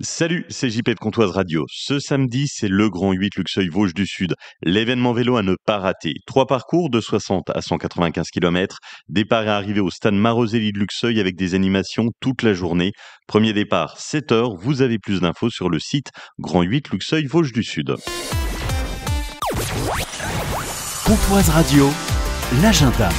Salut, c'est JP de Comptoise Radio. Ce samedi, c'est le Grand 8 Luxeuil-Vosges du Sud. L'événement vélo à ne pas rater. 3 parcours de 60 à 195 km. Départ et arrivée au stade Maroselli de Luxeuil avec des animations toute la journée. Premier départ, 7 heures. Vous avez plus d'infos sur le site Grand 8 Luxeuil-Vosges du Sud. Comptoise Radio, l'agenda.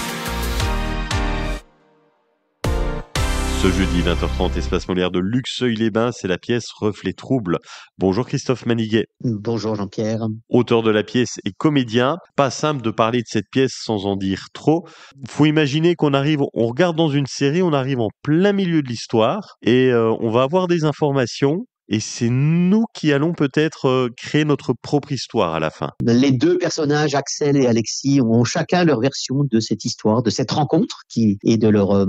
Ce jeudi 20h30, espace Molière de Luxeuil-les-Bains, c'est la pièce Reflet trouble. Bonjour Christophe Maniguet. Bonjour Jean-Pierre. Auteur de la pièce et comédien. Pas simple de parler de cette pièce sans en dire trop. Faut imaginer on regarde dans une série, on arrive en plein milieu de l'histoire et on va avoir des informations. Et c'est nous qui allons peut-être créer notre propre histoire à la fin. Les deux personnages, Axel et Alexis, ont chacun leur version de cette histoire, de cette rencontre qui est de leur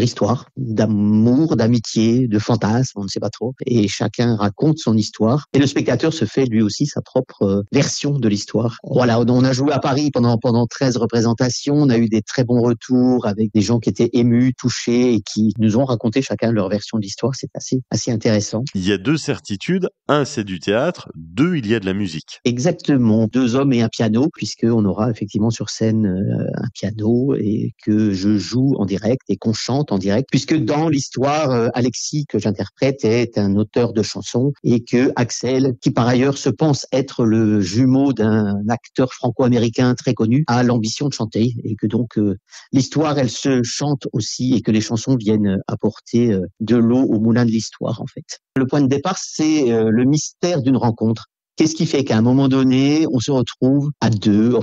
histoire, d'amour, d'amitié, de fantasme, on ne sait pas trop. Et chacun raconte son histoire. Et le spectateur se fait lui aussi sa propre version de l'histoire. Voilà, on a joué à Paris pendant 13 représentations. On a eu des très bons retours avec des gens qui étaient émus, touchés et qui nous ont raconté chacun leur version de l'histoire. C'est assez intéressant. Il y a deux certitudes. Un, c'est du théâtre. Deux, il y a de la musique. Exactement. 2 hommes et un piano, puisqu'on aura effectivement sur scène un piano et que je joue en direct et qu'on chante en direct, puisque dans l'histoire, Alexis, que j'interprète, est un auteur de chansons et que Axel, qui par ailleurs se pense être le jumeau d'un acteur franco-américain très connu, a l'ambition de chanter et que donc l'histoire, elle se chante aussi et que les chansons viennent apporter de l'eau au moulin de l'histoire, en fait. Le point de départ, c'est le mystère d'une rencontre. Qu'est-ce qui fait qu'à un moment donné, on se retrouve à deux,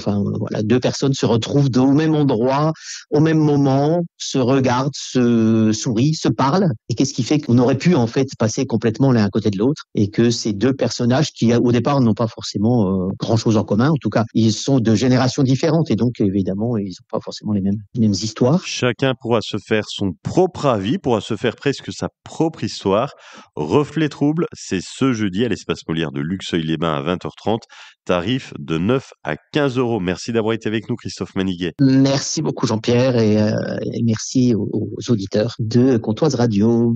deux personnes se retrouvent au même endroit, au même moment, se regardent, se sourient, se parlent. Et qu'est-ce qui fait qu'on aurait pu en fait passer complètement l'un à côté de l'autre et que ces deux personnages qui au départ n'ont pas forcément grand-chose en commun, en tout cas, ils sont de générations différentes et donc évidemment, ils n'ont pas forcément les mêmes histoires. Chacun pourra se faire son propre avis, pourra se faire presque sa propre histoire. Reflet trouble, c'est ce jeudi à l'espace Molière de Luxeuil-les-Bains à 20h30. Tarif de 9 à 15 euros. Merci d'avoir été avec nous, Christophe Maniguet. Merci beaucoup Jean-Pierre et merci aux auditeurs de Comptoise Radio.